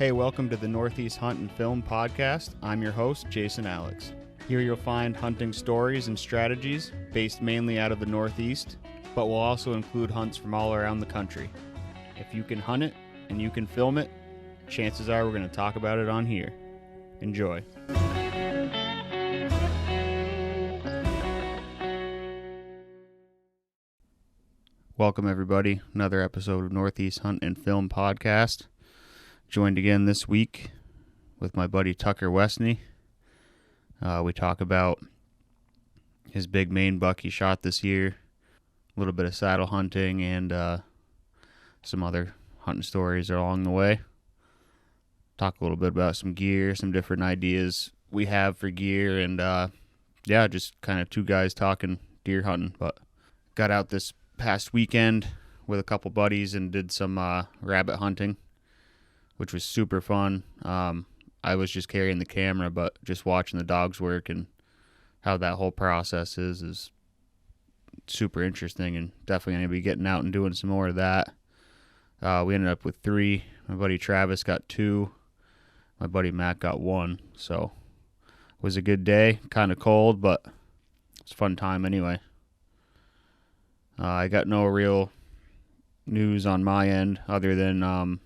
Hey, welcome to the Northeast Hunt and Film podcast. I'm your host, Jason Alex. Here you'll find hunting stories and strategies based mainly out of the Northeast, but will also include hunts from all around the country. If you can hunt it and you can film it, chances are we're going to talk about it on here. Enjoy. Welcome everybody, another episode of Northeast Hunt and Film podcast. Joined again this week with my buddy Tucker Westney. We talk about his big Maine buck he shot this year, a little bit of saddle hunting, and some other hunting stories along the way. Talk a little bit about some gear, some different ideas we have for gear, and just kind of two guys talking deer hunting. But got out this past weekend with a couple buddies and did some rabbit hunting, which was super fun. I was just carrying the camera, but just watching the dogs work and how that whole process is super interesting, and definitely going to be getting out and doing some more of that. We ended up with 3. My buddy Travis got 2. My buddy Matt got 1. So it was a good day. Kind of cold, but it's a fun time anyway. I got no real news on my end other than I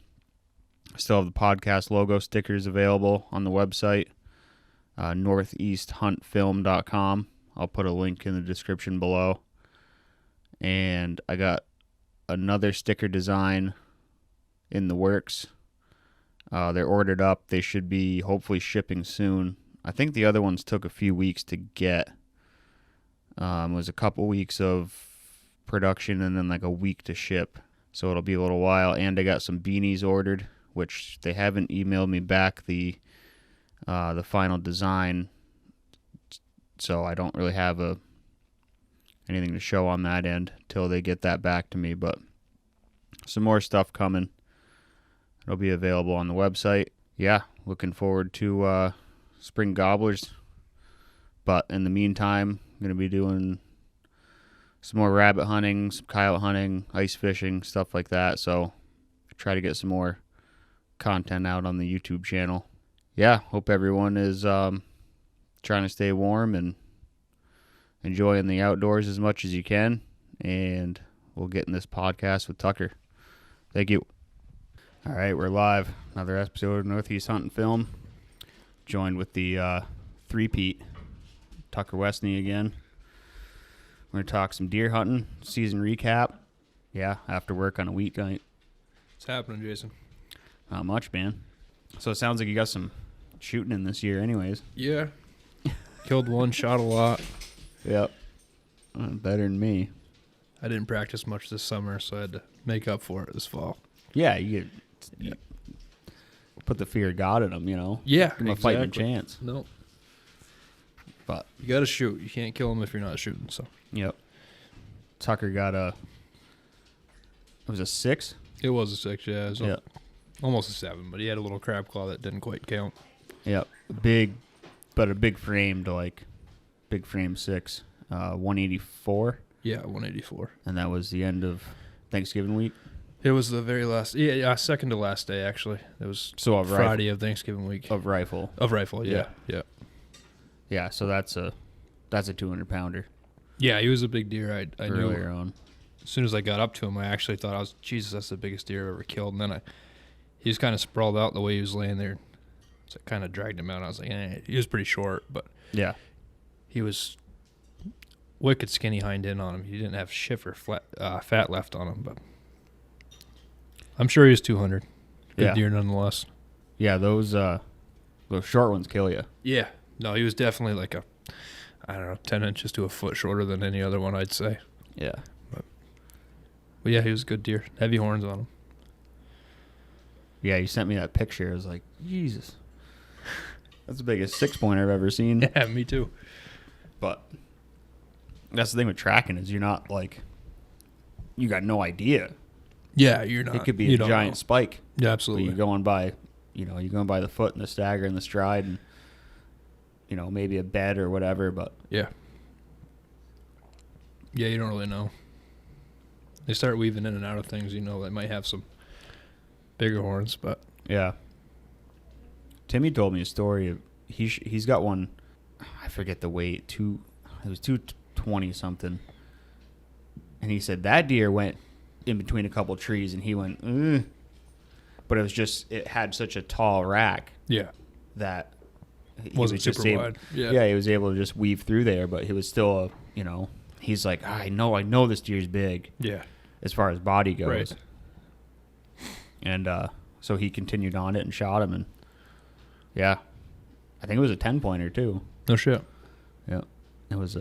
still have the podcast logo stickers available on the website, northeasthuntfilm.com. I'll put a link in the description below. And I got another sticker design in the works. They're ordered up. They should be hopefully shipping soon. I think the other ones took a few weeks to get. It was a couple weeks of production and then like a week to ship. So it'll be a little while. And I got some beanies ordered, which they haven't emailed me back the final design, so I don't really have anything to show on that end till they get that back to me. But some more stuff coming. It'll be available on the website. Yeah, looking forward to spring gobblers. But in the meantime, I'm going to be doing some more rabbit hunting, some coyote hunting, ice fishing, stuff like that. So try to get some more content out on the YouTube channel. Yeah, hope everyone is trying to stay warm and enjoying the outdoors as much as you can. And we'll get in this podcast with Tucker. Thank you. All right, we're live. Another episode of Northeast Hunt and Film. Joined with the three-peat, Tucker Westney again. We're going to talk some deer hunting, season recap. Yeah, after work on a weeknight. What's happening, Jason? Not much, man. So it sounds like you got some shooting in this year anyways. Yeah. Killed one, shot a lot. Yep. Better than me. I didn't practice much this summer, so I had to make up for it this fall. Yeah, you put the fear of God in them, you know? Yeah, Give them a fighting chance. No. But you got to shoot. You can't kill them if you're not shooting, so. Yep. Tucker got it was a 6? It was a 6, yeah. It was almost a 7, but he had a little crab claw that didn't quite count. Yep. Big frame to big frame 6. 184. Yeah, 184. And that was the end of Thanksgiving week? It was the very last, second to last day, actually. It was Friday of Thanksgiving week. Of rifle. Of rifle, yeah. Yeah, so that's a 200-pounder. Yeah, he was a big deer. I knew earlier on. As soon as I got up to him, I actually thought, Jesus, that's the biggest deer I've ever killed. And then he was kind of sprawled out the way he was laying there. So I kind of dragged him out. I was like, he was pretty short, but yeah, he was wicked skinny hind end on him. He didn't have shift or fat left on him, but I'm sure he was 200. Good deer nonetheless. Yeah, those short ones kill you. Yeah. No, he was definitely like 10 inches to a foot shorter than any other one, I'd say. Yeah. But yeah, he was a good deer. Heavy horns on him. Yeah, you sent me that picture. I was like, Jesus. That's the biggest 6-pointer I've ever seen. Yeah, me too. But that's the thing with tracking is you're not you got no idea. Yeah, you're not. It could be a giant spike. Yeah, absolutely. But you're going by the foot and the stagger and the stride and, maybe a bed or whatever, but. Yeah. Yeah, you don't really know. They start weaving in and out of things, they might have some bigger horns, but. Yeah. Timmy told me a story of he's got one. I forget the weight. It was 220 something. And he said that deer went in between a couple trees, and he went, ugh. But it had such a tall rack. Yeah. That he Wasn't was just super able, wide. Yeah. Yeah, he was able to just weave through there, but he was still he's like, I know this deer's big. Yeah. As far as body goes. Right. And so he continued on it and shot him, and yeah. I think it was a 10-pointer too. No shit. Yeah. It was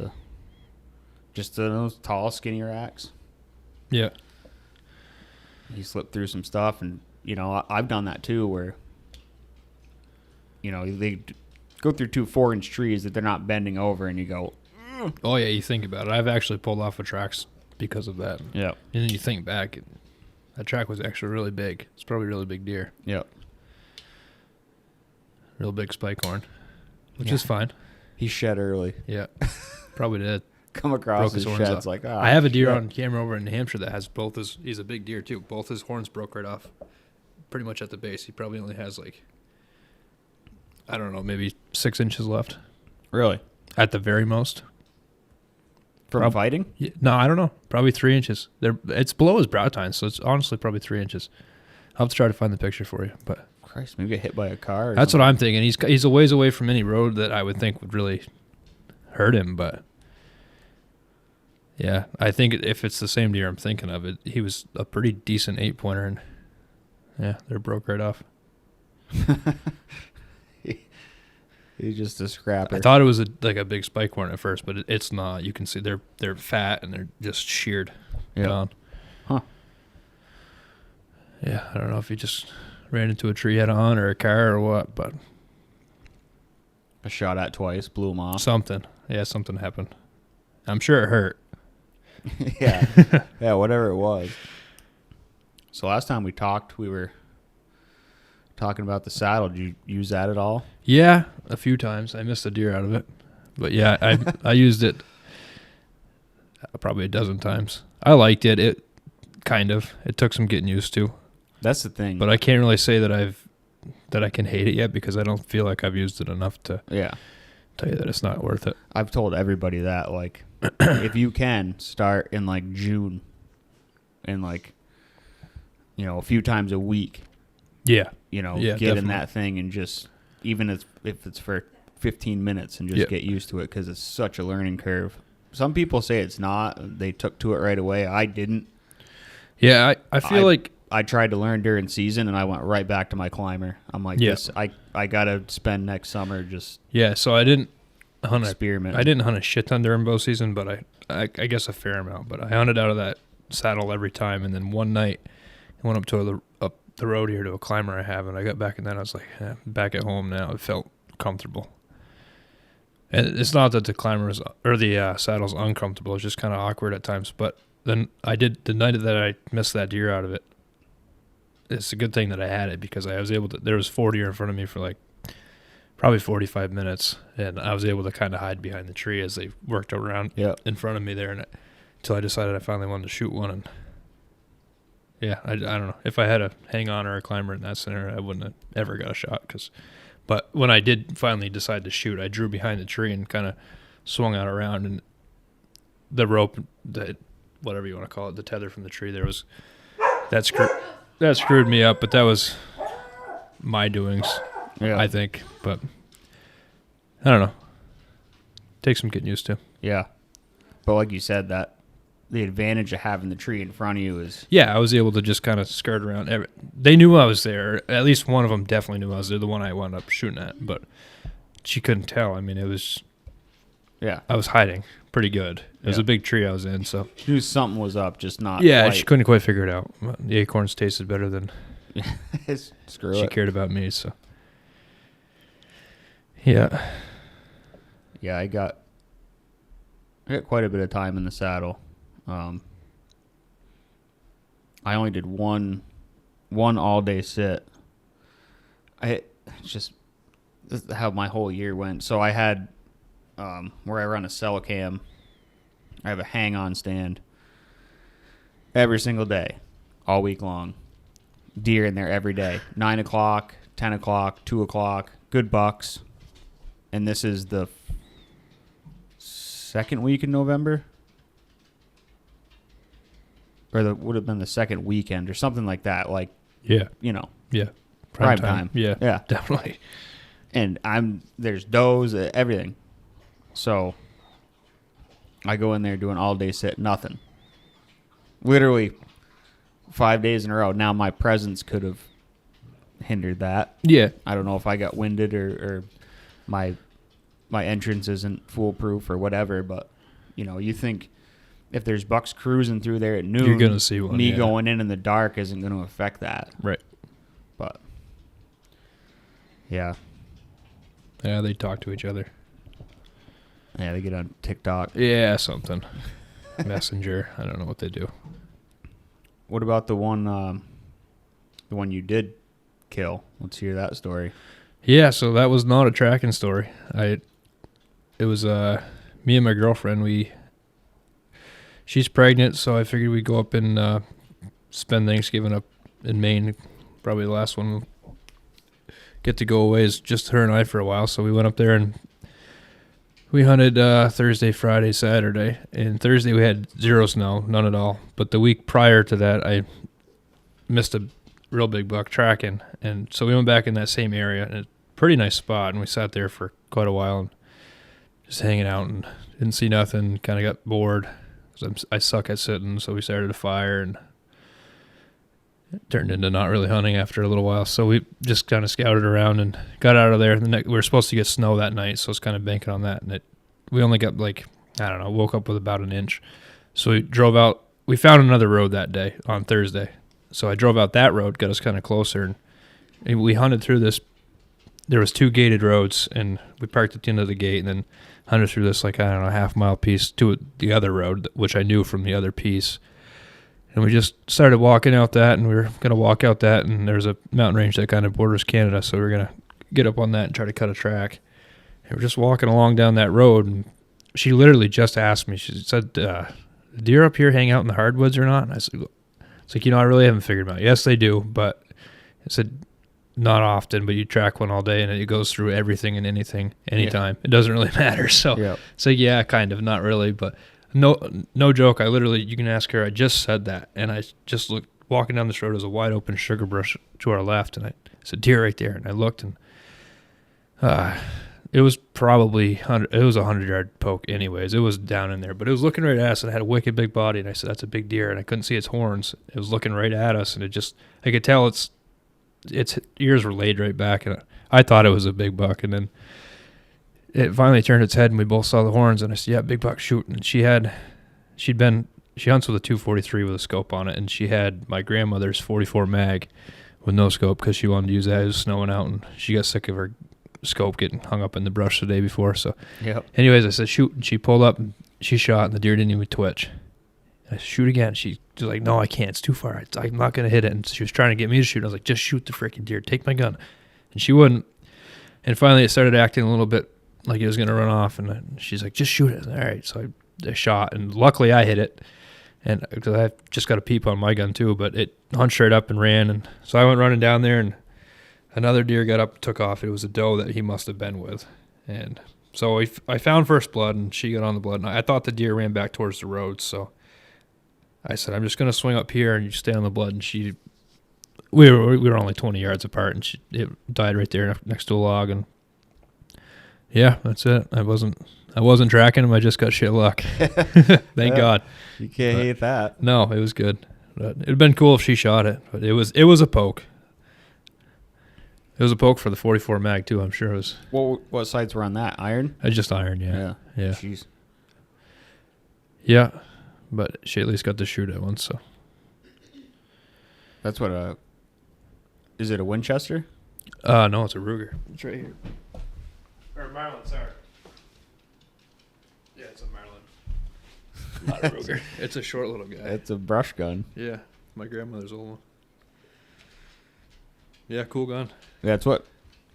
just those tall, skinny racks. Yeah. He slipped through some stuff, and I've done that too, where they go through 2 4-inch trees that they're not bending over, and you go, Oh yeah, you think about it. I've actually pulled off of tracks because of that. yeah, And then you think back, that track was actually really big. It's probably a really big deer. yeah. Real big spike horn, which Yeah. is fine. He shed early. Yeah. Probably did. Come across Broke his his horns sheds off. like, I have a deer shit. on camera over in New Hampshire that has both his. He's a big deer too. Both his horns broke right off, pretty much at the base. He probably only has I don't know, maybe 6 inches left Really? at the very most. From fighting? Yeah, no, I don't know. Probably 3 inches. It's below his brow tine, so it's honestly probably 3 inches. I'll have to try to find the picture for you, but Christ, maybe get hit by a car. Or that's something. what I'm thinking. He's a ways away from any road that I would think would really hurt him, but yeah, I think if it's the same deer I'm thinking of, he was a pretty decent 8-pointer, and yeah, they're broke right off. He's just a scrapper. I thought it was a big spike horn at first, but it's not. You can see they're fat and they're just sheared down. Huh. Yeah, I don't know if he just ran into a tree head on or a car or what, but I shot at twice, blew him off. something. Yeah, something happened. I'm sure it hurt. Yeah. Yeah, whatever it was. So last time we talked, we were talking about the saddle. Did you use that at all? Yeah, a few times. I missed a deer out of it. But yeah, I used it probably a dozen times. I liked it. It took some getting used to. That's the thing. But I can't really say that I can hate it yet because I don't feel like I've used it enough to tell you that it's not worth it. I've told everybody that, like, if you can, start in, like, June and, like, a few times a week. Yeah. Get definitely. in that thing and just, even if it's for 15 minutes, and just get used to it, because it's such a learning curve. Some people say it's not. They took to it right away. I didn't. Yeah, I feel like I tried to learn during season, and I went right back to my climber. I'm like, this. I got to spend next summer just so I didn't hunt experiment. I didn't hunt a shit ton during bow season, but I guess a fair amount. But I hunted out of that saddle every time, and then one night I went up the road here to a climber I have, and I got back in that. I was like, back at home now. It felt comfortable. And it's not that the climbers or the saddle's uncomfortable. It's just kind of awkward at times. But then the night that I missed that deer out of it, it's a good thing that I had it, because I was able to. There was 4 deer in front of me for like probably 45 minutes, and I was able to kind of hide behind the tree as they worked around in front of me there, until I decided I finally wanted to shoot one. And yeah, I don't know. If I had a hang on or a climber in that scenario, I wouldn't have ever got a shot. But when I did finally decide to shoot, I drew behind the tree and kind of swung out around, and the rope, whatever you want to call it, the tether from the tree there that screwed me up. But that was my doings, I think. But I don't know. Takes some getting used to. Yeah, but like you said, that the advantage of having the tree in front of you is... Yeah, I was able to just kind of skirt around. They knew I was there. At least one of them definitely knew I was there, the one I wound up shooting at. But she couldn't tell. I mean, it was... Yeah. I was hiding pretty good. It was a big tree I was in, so... She knew something was up, just not Yeah, quite. she couldn't quite figure it out. The acorns tasted better than Screw she it. cared about me, so... Yeah. Yeah, I got quite a bit of time in the saddle. I only did one all-day sit. It's just this is how my whole year went. So I had where I run a cell cam. I have a hang-on stand every single day, all week long. Deer in there every day, 9 o'clock, 10 o'clock, 2 o'clock, good bucks. And this is the second week in November? Or would have been the second weekend or something like that. Like, Yeah. Prime time. Yeah. Yeah. Definitely. And there's does, everything. So I go in there doing all day sit, nothing. Literally 5 days in a row. Now my presence could have hindered that. Yeah. I don't know if I got winded or my entrance isn't foolproof or whatever, but you think if there's bucks cruising through there at noon, You're gonna see one. me going in the dark isn't going to affect that. Right. But yeah, they talk to each other. yeah, they get on TikTok. Yeah, something. Messenger. I don't know what they do. What about the one you did kill? Let's hear that story. Yeah, so that was not a tracking story. It was me and my girlfriend. She's pregnant, so I figured we'd go up and spend Thanksgiving up in Maine. Probably the last one we'll get to go away is just her and I for a while. So we went up there and we hunted Thursday, Friday, Saturday. And Thursday we had zero snow, none at all. But the week prior to that, I missed a real big buck tracking. And so we went back in that same area, and it's a pretty nice spot. And we sat there for quite a while and just hanging out and didn't see nothing, kind of got bored. I suck at sitting, so we started a fire, and it turned into not really hunting after a little while. So we just kind of scouted around and got out of there. We were supposed to get snow that night, so I was kind of banking on that. And we only got woke up with about an inch. So we drove out. We found another road that day on Thursday. So I drove out that road, got us kind of closer, and we hunted through this. There was 2 gated roads, and we parked at the end of the gate, and then hunted through this half-mile piece to the other road, which I knew from the other piece. And we just started walking out that, and we were going to walk out that, and there's a mountain range that kind of borders Canada, so we were going to get up on that and try to cut a track. And we're just walking along down that road, and she literally just asked me, she said, deer up here hang out in the hardwoods or not? And I said, it's like, I really haven't figured them out. Yes, they do, but I said, not often, but you track one all day, and it goes through everything and anything, anytime. Yeah. It doesn't really matter. So, yeah, kind of, not really, but no joke. I literally, you can ask her. I just said that, and I just looked walking down this road. There's a wide open sugar bush to our left, and I said, "Deer right there." And I looked, and it was probably 100-yard poke. Anyways, it was down in there, but it was looking right at us, and it had a wicked big body. And I said, "That's a big deer," and I couldn't see its horns. It was looking right at us, and I could tell its ears were laid right back, and I thought it was a big buck, and then it finally turned its head, and we both saw the horns, and I said, "Yeah, big buck, shoot." And she hunts with a 243 with a scope on it, and she had my grandmother's 44 mag with no scope because she wanted to use that. It was snowing out, and she got sick of her scope getting hung up in the brush the day before. So, anyways, I said, "Shoot," and she pulled up, and she shot, and the deer didn't even twitch. I said, "Shoot again." She was like, "No, I can't. It's too far. I'm not going to hit it." And she was trying to get me to shoot. I was like, "Just shoot the freaking deer. Take my gun." And she wouldn't. And finally, it started acting a little bit like it was going to run off. And she's like, "Just shoot it." All right. So I shot. And luckily, I hit it. And because I just got a peep on my gun, too. But it hunched right up and ran. And so I went running down there. And another deer got up and took off. It was a doe that he must have been with. And so I found first blood. And she got on the blood. And I thought the deer ran back towards the road. So I said, "I'm just going to swing up here and you stay on the blood." And we were only 20 yards apart, and it died right there next to a log. And yeah, that's it. I wasn't tracking him. I just got shit luck. Thank God. You can't hate that. No, it was good. But it'd been cool if she shot it, but it was a poke. It was a poke for the 44 mag too. I'm sure it was. What sights were on that? Iron? Just iron. Yeah. Jeez. Yeah. But she at least got to shoot at once, so. That's what is it a Winchester? No, it's a Ruger. It's right here. Or Marlin, sorry. Yeah, it's a Marlin. Not a Ruger. It's a short little guy. It's a brush gun. Yeah, my grandmother's old one. Yeah, cool gun. That's what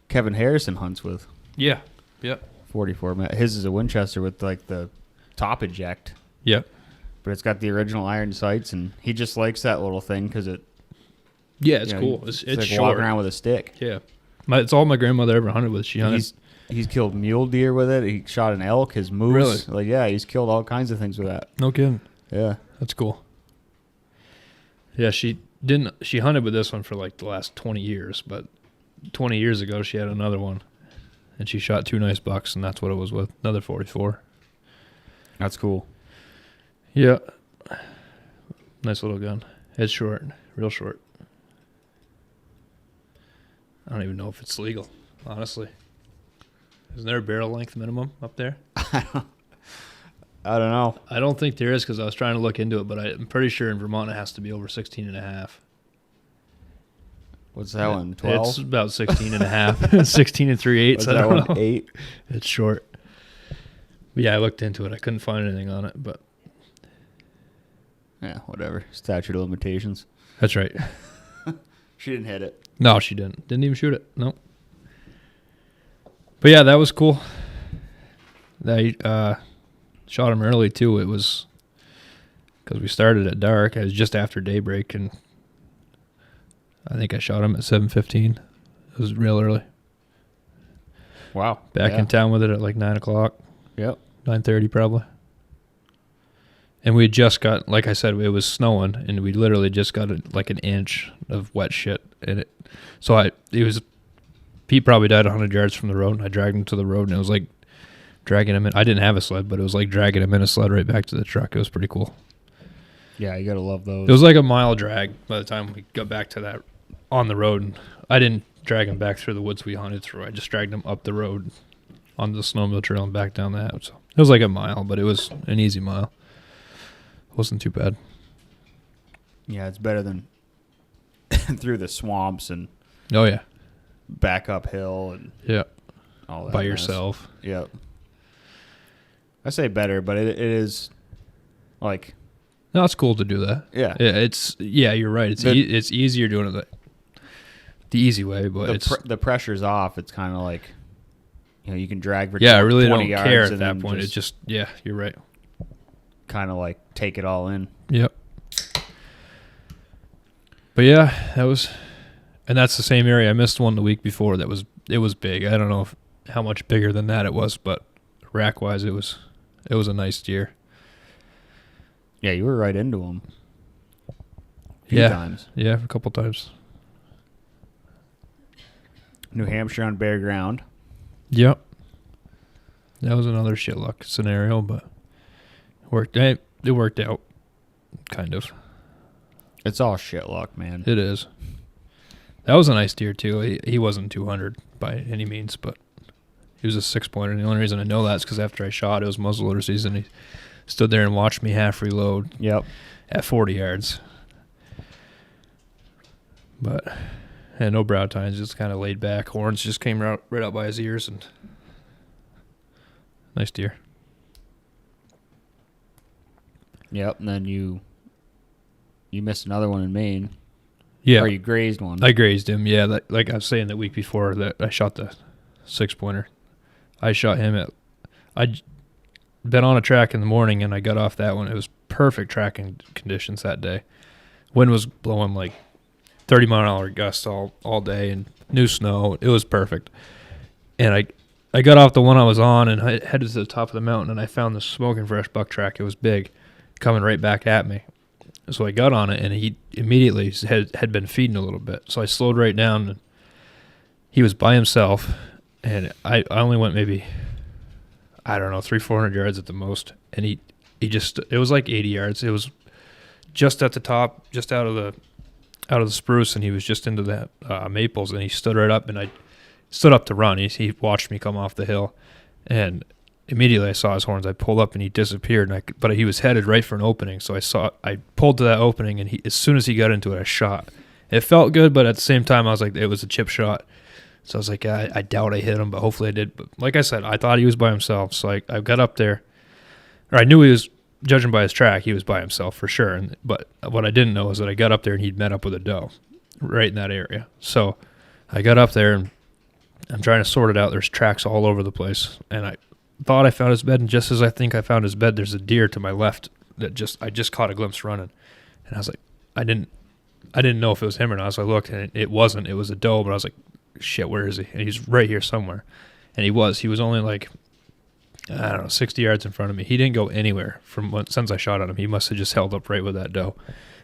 Kevin Harrison hunts with. Yeah. Yep. 44. His is a Winchester with like the top eject. Yep. But it's got the original iron sights, and he just likes that little thing because it. Yeah, it's cool. It's like short. walking around with a stick. Yeah. It's all my grandmother ever hunted with. She hunted. He's killed mule deer with it. He shot an elk, his moose. Really? Like, yeah, he's killed all kinds of things with that. No kidding. Yeah. That's cool. Yeah, she hunted with this one for like the last 20 years, but 20 years ago she had another one, and she shot 2 nice bucks, and that's what it was with. Another 44. That's cool. Yeah. Nice little gun. It's short. Real short. I don't even know if it's legal, honestly. Isn't there a barrel length minimum up there? I don't know. I don't think there is because I was trying to look into it, but I'm pretty sure in Vermont it has to be over 16 and a half. What's that one, 12? It's about 16 and a half. 16 and 3/8. What's I that don't one, know. 8? It's short. But yeah, I looked into it. I couldn't find anything on it, but Yeah, whatever. Statute of limitations. that's right. She didn't hit it. No, she didn't. Didn't even shoot it. No. But yeah, that was cool. I shot him early too. It was because we started at dark. It was just after daybreak, and I think I shot him at 7:15. It was real early. Wow. Back in town with it at like 9 o'clock. Yep. 9:30 probably. And we just got, like I said, it was snowing, and we literally just got like an inch of wet shit in it. So Pete probably died 100 yards from the road, and I dragged him to the road, and it was like dragging him in. I didn't have a sled, but it was like dragging him in a sled right back to the truck. It was pretty cool. Yeah, you gotta love those. It was like a mile drag by the time we got back to that on the road. And I didn't drag him back through the woods we hunted through. I just dragged him up the road onto the snowmobile trail and back down that. So it was like a mile, but it was an easy mile. It wasn't too bad. Yeah, it's better than through the swamps and Oh yeah, back uphill and yeah, all that by mess. yourself. Yep. I say better, but it is like No, it's cool to do that. yeah. You're right. It's it's easier doing it the easy way, but the pressure's off. It's kind of like, you know, you can drag for I really 20 don't yards care at and that then point. It's just you're right. kind of like take it all in. Yep. But yeah, and that's the same area. I missed one the week before. It was big. I don't know how much bigger than that it was, but rack wise, it was a nice deer. Yeah, you were right into them. A few times. Yeah, a couple times. New Hampshire on bare ground. Yep. That was another shit luck scenario, but it worked out, kind of. It's all shit luck, man. It is. That was a nice deer, too. He wasn't 200 by any means, but he was a 6-pointer. And the only reason I know that is because after I shot, it was muzzleloader season. He stood there and watched me half reload. Yep. At 40 yards. But no brow tines, just kind of laid back. Horns just came right out by his ears, and nice deer. Yep, and then you missed another one in Maine. Yeah. Or you grazed one. I grazed him, yeah. Like I was saying the week before that I shot the 6-pointer. I shot him I'd been on a track in the morning, and I got off that one. It was perfect tracking conditions that day. Wind was blowing like 30-mile-an-hour gusts all day, and new snow. It was perfect. And I got off the one I was on and I headed to the top of the mountain, and I found this smoking fresh buck track. It was big, coming right back at me. So I got on it, and he immediately had been feeding a little bit. So I slowed right down, and he was by himself, and I only went maybe, I don't know, 300-400 yards at the most. And he just, it was like 80 yards. It was just at the top, just out of the spruce, and he was just into the maples, and he stood right up, and I stood up to run. He watched me come off the hill, and immediately I saw his horns. I pulled up, and he disappeared, but he was headed right for an opening, so I pulled to that opening, and as soon as he got into it, I shot. It felt good, but at the same time, I was like, it was a chip shot. So I was like, I doubt I hit him, but hopefully I did. But like I said, I thought he was by himself, so I got up there, or I knew he was, judging by his track, he was by himself for sure. But what I didn't know is that I got up there and he'd met up with a doe right in that area. So I got up there and I'm trying to sort it out. There's tracks all over the place. And I thought I found his bed. And just as I think I found his bed, there's a deer to my left that I just caught a glimpse running. And I was like, I didn't know if it was him or not. So I looked, and it wasn't. It was a doe. But I was like, shit, where is he? And he's right here somewhere. And he was only like, I don't know, 60 yards in front of me. He didn't go anywhere since I shot at him. He must have just held up right with that doe.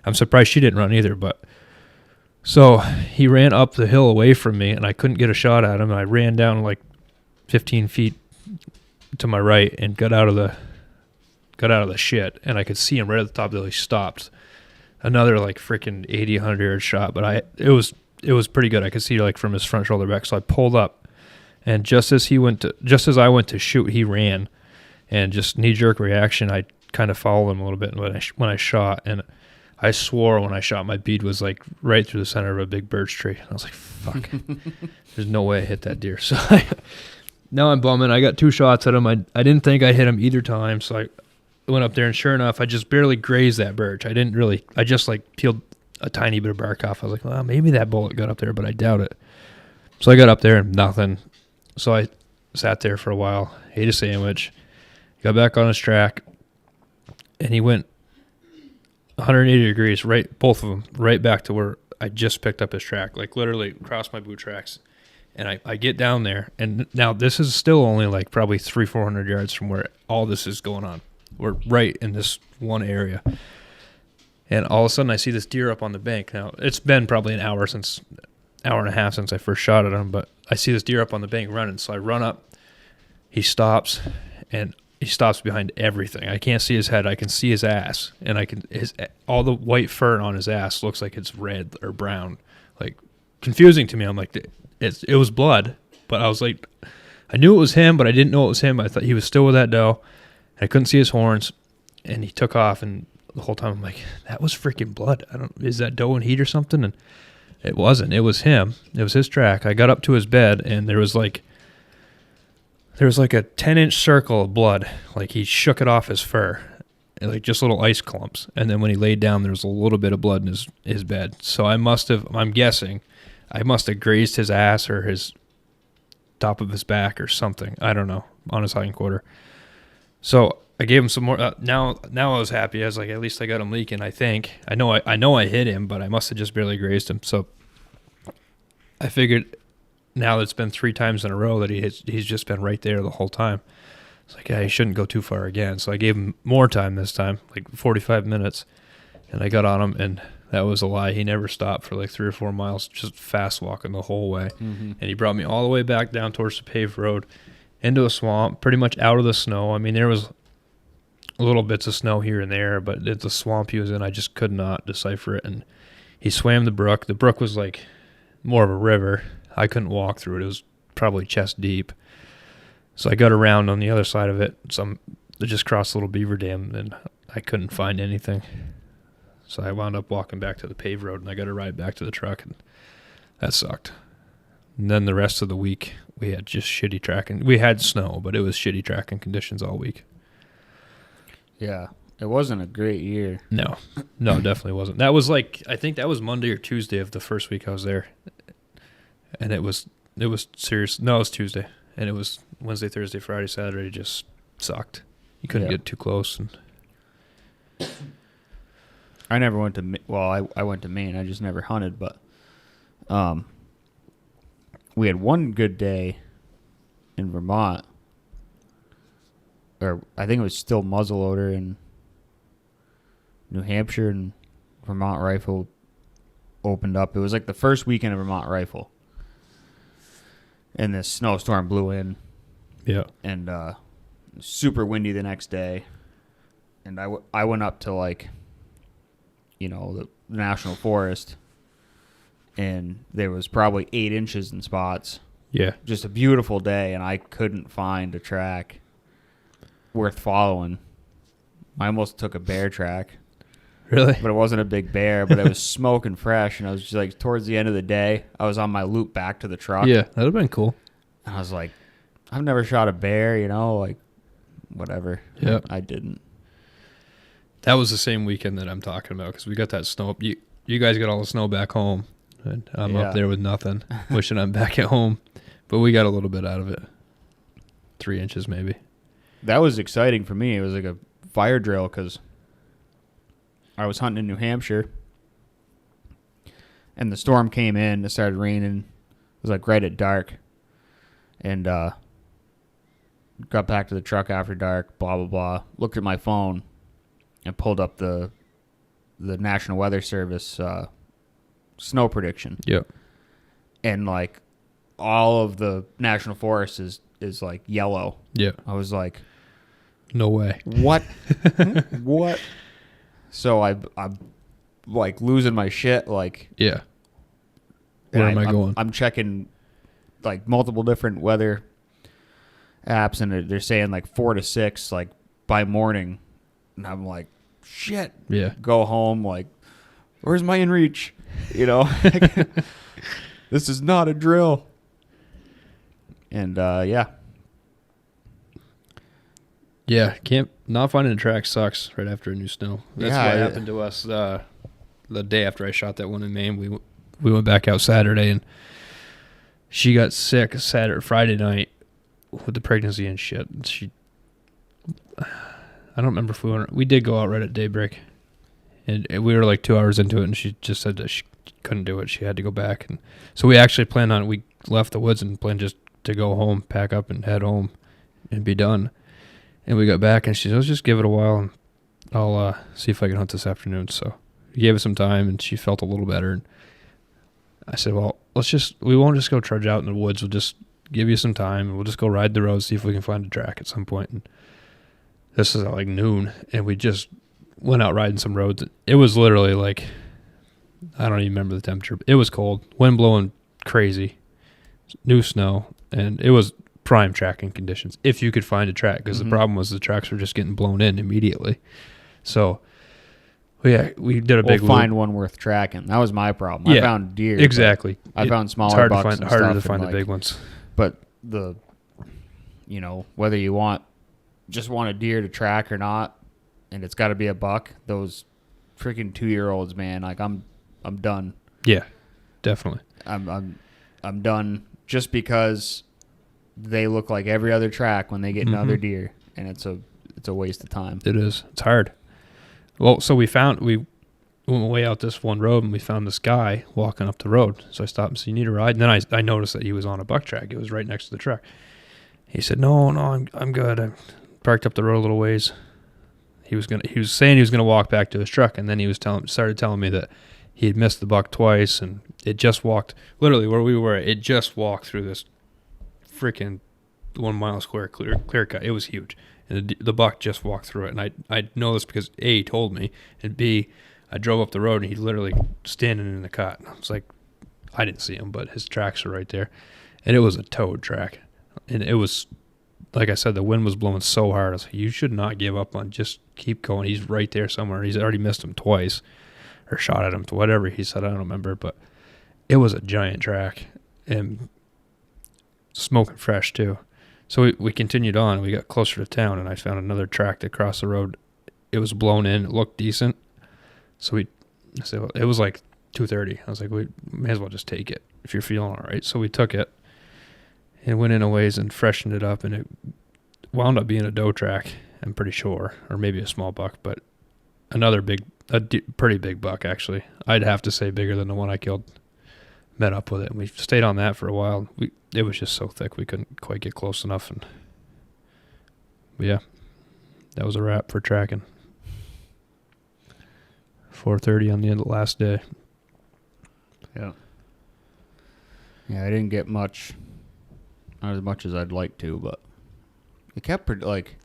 I'm surprised she didn't run either, but so he ran up the hill away from me, and I couldn't get a shot at him. And I ran down like 15 feet to my right and got out of the shit, and I could see him right at the top of the hill. He stopped. Another like freaking 80, 100 yard shot, but it was pretty good. I could see like from his front shoulder back. So I pulled up, and just as I went to shoot, he ran, and just knee jerk reaction, I kind of followed him a little bit when I shot, and I swore when I shot, my bead was like right through the center of a big birch tree. And I was like, fuck, there's no way I hit that deer. So now I'm bumming. I got 2 shots at him. I didn't think I hit him either time. So I went up there, and sure enough, I just barely grazed that birch. I just like peeled a tiny bit of bark off. I was like, well, maybe that bullet got up there, but I doubt it. So I got up there and nothing. So I sat there for a while, ate a sandwich, got back on his track, and he went 180 degrees, right, both of them, right back to where I just picked up his track, like literally across my boot tracks. And I get down there, and now this is still only like probably 300-400 yards from where all this is going on. We're right in this one area. And all of a sudden I see this deer up on the bank. Now, it's been probably an hour and a half since I first shot at him, but I see this deer up on the bank running. So I run up, he stops, and he stops behind everything. I can't see his head. I can see his ass, and all the white fur on his ass looks like it's red or brown, like confusing to me. I'm like, it was blood, but I was like, I knew it was him, but I didn't know it was him. I thought he was still with that doe. I couldn't see his horns, and he took off, and the whole time I'm like, that was freaking blood. Is that doe in heat or something? And it wasn't. It was him. It was his track. I got up to his bed, and there was like a 10-inch circle of blood. Like he shook it off his fur, like just little ice clumps. And then when he laid down, there was a little bit of blood in his bed. So I'm guessing, I must have grazed his ass or his top of his back or something. I don't know, on his hind quarter. So I gave him some more. Now I was happy. I was like, at least I got him leaking. I think I know I hit him, but I must have just barely grazed him. So I figured now that it's been 3 times in a row that he's just been right there the whole time. It's like, yeah, he shouldn't go too far again. So I gave him more time this time, like 45 minutes, and I got on him, and that was a lie. He never stopped for like 3 or 4 miles, just fast walking the whole way. Mm-hmm. And he brought me all the way back down towards the paved road into a swamp, pretty much out of the snow. I mean, there was little bits of snow here and there, but the swamp he was in, I just could not decipher it. And he swam the brook. The brook was like more of a river. I couldn't walk through it. It was probably chest deep. So I got around on the other side of it. I just crossed a little beaver dam, and I couldn't find anything. So I wound up walking back to the paved road, and I got to ride back to the truck, and that sucked. And then the rest of the week, we had just shitty tracking. We had snow, but it was shitty tracking conditions all week. Yeah, it wasn't a great year. No, definitely wasn't. That was like, I think that was Monday or Tuesday of the first week I was there. And it was serious. No, it was Tuesday. And it was Wednesday, Thursday, Friday, Saturday, just sucked. You couldn't get too close. And I never went to, I went to Maine. I just never hunted, but we had one good day in Vermont, or I think it was still muzzleloader in New Hampshire, and Vermont Rifle opened up. It was like the first weekend of Vermont Rifle, and this snowstorm blew in. Yeah. And super windy the next day, and I went up to like, the national forest, and there was probably 8 inches in spots. Yeah. Just a beautiful day, and I couldn't find a track worth following. I almost took a bear track. Really? But it wasn't a big bear, but it was smoking fresh, and I was just like, towards the end of the day, I was on my loop back to the truck. Yeah, that would have been cool. And I was like, I've never shot a bear, like, whatever. Yeah. I didn't. That was the same weekend that I'm talking about, because we got that snow. You guys got all the snow back home, and I'm up there with nothing, wishing I'm back at home. But we got a little bit out of it. 3 inches maybe. That was exciting for me. It was like a fire drill, because I was hunting in New Hampshire, and the storm came in. It started raining was like right at dark. And got back to the truck after dark, blah, blah, blah. Looked at my phone and pulled up the National Weather Service snow prediction. Yep. And like all of the national forest is like yellow. Yeah. I was like, no way. What? What? So I'm like losing my shit. Like, yeah. Where am I going? I'm checking like multiple different weather apps, and they're saying like 4 to 6 like by morning, and I'm like, shit. Yeah. Go home. Like, where's my inReach? You know, this is not a drill. And yeah. Yeah, not finding a track sucks right after a new snow. That's what happened to us the day after I shot that one in Maine. We went back out Saturday, and she got sick Friday night with the pregnancy and shit. I don't remember if we did go out right at daybreak, and we were like 2 hours into it, and she just said that she couldn't do it. She had to go back, and so we actually planned on we left the woods and planned just to go home, pack up, and head home, and be done. And we got back, and she said, let's just give it a while, and I'll see if I can hunt this afternoon. So we gave it some time, and she felt a little better. And I said, well, we won't just go trudge out in the woods. We'll just give you some time, and we'll just go ride the road, see if we can find a track at some point. And this is at like noon, and we just went out riding some roads. It was literally like, I don't even remember the temperature. It was cold, wind blowing crazy, new snow, and it was prime tracking conditions if you could find a track, because the problem was the tracks were just getting blown in immediately. So yeah, we did a big find one worth tracking. That was my problem. Yeah, I found deer. Exactly. I found smaller bucks. It's harder to find the big ones. But whether you just want a deer to track or not, and it's got to be a buck, those freaking 2-year-olds, man, like I'm done. Yeah, definitely. I'm done just because they look like every other track when they get another deer, and it's a waste of time. It is. It's hard. Well, so we went way out this one road, and we found this guy walking up the road. So I stopped and said, you need a ride? And then I noticed that he was on a buck track. It was right next to the truck. He said, no, I'm good. I parked up the road a little ways. He was saying he was gonna walk back to his truck, and then he started telling me that he had missed the buck twice, and it just walked literally where we were. It just walked through this freaking 1 mile square clear cut. It was huge, and the buck just walked through it. And I know this because A, he told me, and B, I drove up the road and he literally standing in the cut. I was like, I didn't see him, but his tracks were right there, and it was a towed track, and it was, like I said, the wind was blowing so hard. I was like, you should not give up on, just keep going. He's right there somewhere. He's already missed him twice, or shot at him to whatever he said. I don't remember, but it was a giant track and smoking fresh too. So we continued on. We got closer to town, and I found another track that crossed the road. It was blown in. It looked decent. So I said, well, it was like 2:30. I was like, we may as well just take it if you're feeling all right. So we took it and went in a ways and freshened it up, and it wound up being a doe track, I'm pretty sure, or maybe a small buck, but another pretty big buck, actually. I'd have to say bigger than the one I killed. Met up with it, and we stayed on that for a while. It was just so thick we couldn't quite get close enough, but yeah, that was a wrap for tracking. 4:30 on the end of the last day. Yeah, I didn't get much, not as much as I'd like to, but it kept like,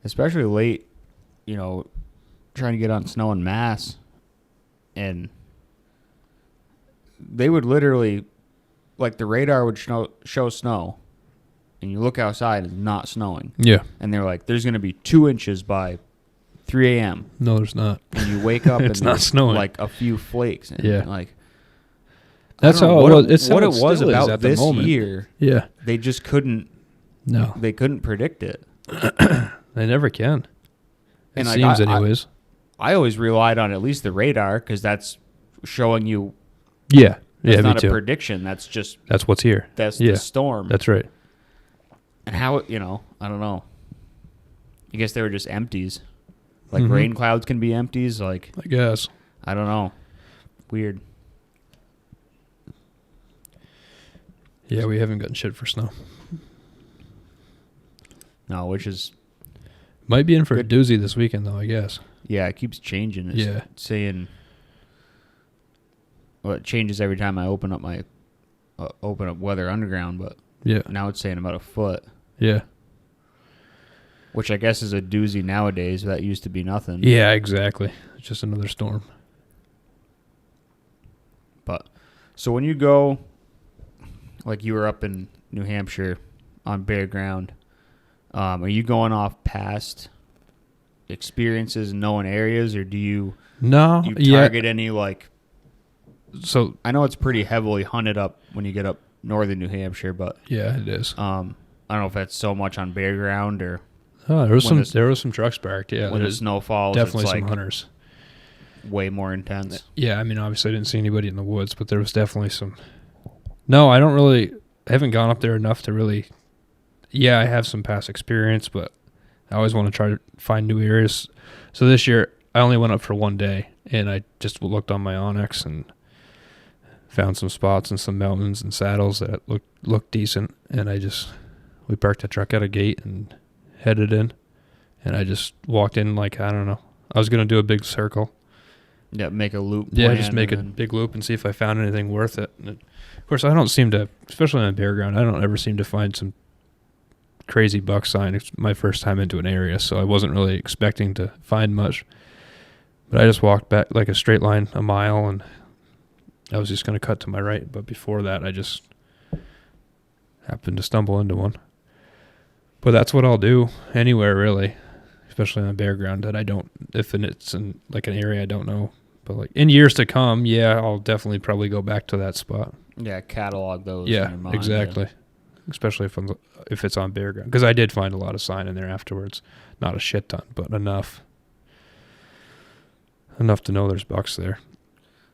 especially late, trying to get on snow in Mass, and they would literally, like, the radar would show snow, and you look outside and it's not snowing. Yeah. And they're like, there's going to be 2 inches by 3 a.m. No, there's not. And you wake up it's and not snowing. Like a few flakes. And yeah. Like, that's how what it was about at this the moment. year. Yeah. They just couldn't. No. They couldn't predict it. They never can. It seems anyways. I always relied on at least the radar, because that's showing you. Yeah. That's yeah, not me too. a prediction. That's just. That's what's here. That's the storm. That's right. And how, I don't know. I guess they were just empties. Like rain clouds can be empties. Like, I guess. I don't know. Weird. Yeah, we haven't gotten shit for snow. No, which is Might be in for good. a doozy this weekend, though, I guess. Yeah, it keeps changing. It's saying, well, it changes every time I open up Weather Underground, but Yeah. now it's saying about a foot, Yeah. which I guess is a doozy nowadays. That used to be nothing. Yeah, exactly. It's just another storm. But so when you go, like you were up in New Hampshire on bare ground, are you going off past experiences in known areas, or do you target any, like, so I know it's pretty heavily hunted up when you get up northern New Hampshire, but yeah, it is. I don't know if that's so much on bare ground or There was some trucks parked. Yeah, when the snow falls. Definitely it's some like hunters. way more intense. Yeah, I mean, obviously I didn't see anybody in the woods, but there was definitely some. No, I haven't gone up there enough to really. Yeah, I have some past experience, but I always want to try to find new areas. So this year I only went up for one day, and I just looked on my Onyx and found some spots and some mountains and saddles that looked decent, and we parked the truck at a gate and headed in, and I just walked in like, I don't know. I was going to do a big circle. Yeah, make a loop. Yeah, just make a big loop and see if I found anything worth it. And of course, I don't seem to, especially on bare ground, I don't ever seem to find some crazy buck sign. It's my first time into an area, so I wasn't really expecting to find much. But I just walked back like a straight line a mile, and I was just going to cut to my right. But before that, I just happened to stumble into one. But that's what I'll do anywhere, really, especially on bare ground that I don't, if it's in like an area I don't know. But like in years to come, yeah, I'll definitely probably go back to that spot. Yeah, catalog those. Yeah, in your mind, exactly. Yeah. Especially if it's on bare ground, because I did find a lot of sign in there afterwards. Not a shit ton, but enough to know there's bucks there.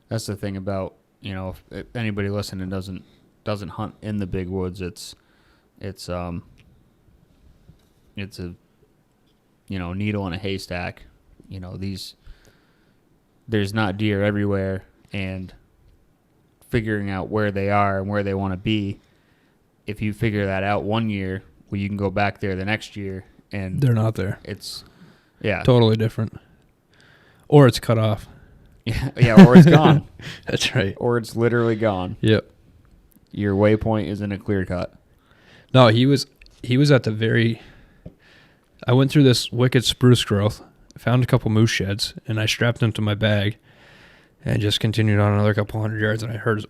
That's the thing about, if anybody listening doesn't hunt in the big woods, it's a needle in a haystack. There's not deer everywhere, and figuring out where they are and where they want to be. If you figure that out one year, well, you can go back there the next year and they're not there. It's totally different, or it's cut off. Yeah, or it's gone. That's right. Or it's literally gone. Yep. Your waypoint isn't a clear cut. No, he was at the very. I went through this wicked spruce growth, found a couple moose sheds, and I strapped them to my bag, and just continued on another couple hundred yards. And I heard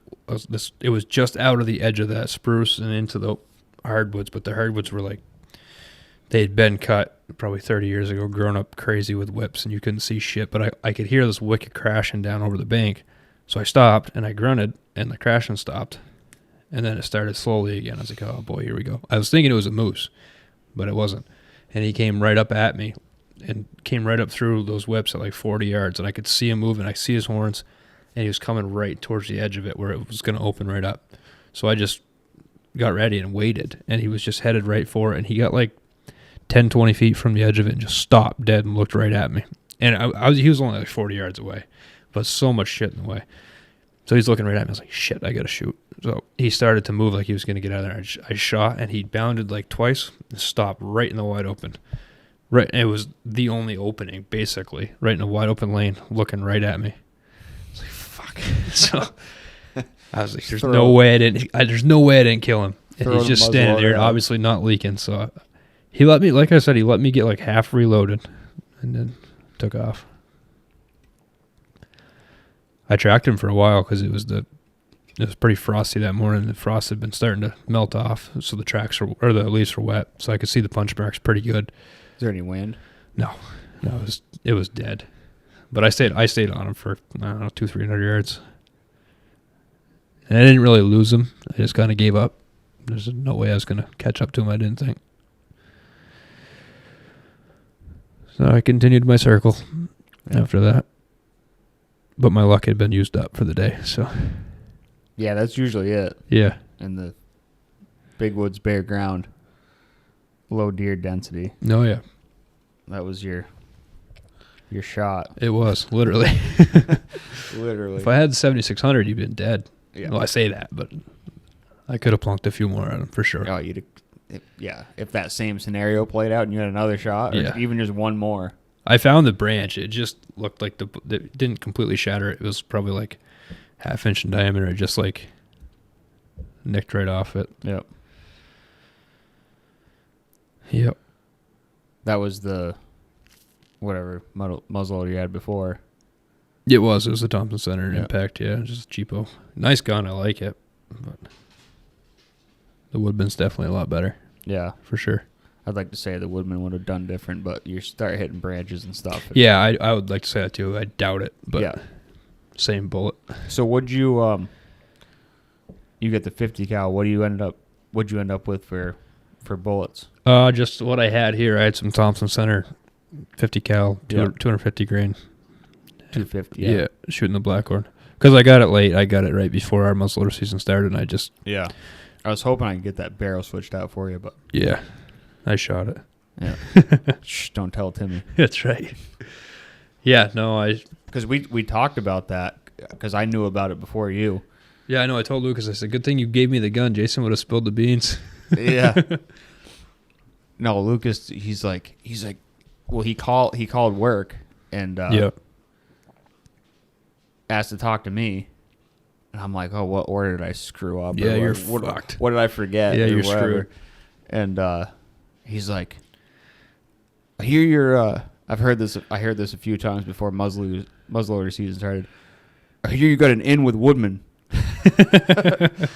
this. It was just out of the edge of that spruce and into the hardwoods, but the hardwoods were like they'd been cut probably 30 years ago, grown up crazy with whips, and you couldn't see shit. But I could hear this wicked crashing down over the bank, so I stopped and I grunted, and the crashing stopped, and then it started slowly again. I was like, oh boy, here we go. I was thinking it was a moose, but it wasn't. And he came right up at me and came right up through those whips at like 40 yards. And I could see him moving. I see his horns, and he was coming right towards the edge of it where it was going to open right up. So I just got ready and waited, and he was just headed right for it. And he got like 10, 20 feet from the edge of it and just stopped dead and looked right at me. And he was only like 40 yards away, but so much shit in the way. So he's looking right at me. I was like, shit, I got to shoot. So he started to move like he was going to get out of there. I shot, and he bounded like twice and stopped right in the wide open. Right, it was the only opening, basically, right in a wide open lane, looking right at me. I was like, fuck. So I was like, there's no way I didn't kill him. And he's just standing there, obviously not leaking. So he let me, like I said, get like half reloaded and then took off. I tracked him for a while because it was pretty frosty that morning. The frost had been starting to melt off, so the the leaves were wet, so I could see the punch marks pretty good. Is there any wind? No, it was dead. But I stayed on him for, I don't know, 200-300 yards. And I didn't really lose him. I just kind of gave up. There's no way I was going to catch up to him, I didn't think. So I continued my circle after that. But my luck had been used up for the day, so. Yeah, that's usually it. Yeah. In the big woods, bare ground, low deer density. Oh, yeah. That was your shot. It was, literally. Literally. If I had 7,600, you'd been dead. Yeah. Well, I say that, but I could have plunked a few more at him for sure. Oh, if that same scenario played out and you had another shot, or even just one more. I found the branch. It just looked like it didn't completely shatter. It was probably like half-inch in diameter. It just like nicked right off it. Yep. Yep. That was the whatever muzzleloader you had before. It was the Thompson Center Impact. Yeah, just cheapo. Nice gun. I like it. But the Woodman's definitely a lot better. Yeah, for sure. I'd like to say the Woodman would have done different, but you start hitting branches and stuff. Yeah, I would like to say that too. I doubt it, but same bullet. So would you you get the 50 cal? What'd you end up with for bullets? Just what I had here. I had some Thompson Center 50 cal, 250 grain. 250. Yeah, shooting the Blackhorn. Because I got it late. I got it right before our muzzleloader season started, and I just I was hoping I could get that barrel switched out for you, but I shot it. Yeah. Shh, don't tell Timmy. That's right. Yeah, no, because we talked about that because I knew about it before you. Yeah, I know. I told Lucas, I said, good thing you gave me the gun. Jason would have spilled the beans. Yeah. No, Lucas, he's like, well, he called work and asked to talk to me. And I'm like, oh, what order did I screw up? Yeah, you're fucked. What did I forget? Yeah, you're screwed. And he's like, I hear you're, I heard this a few times before muzzleloader season started. I hear you got an in with Woodman. And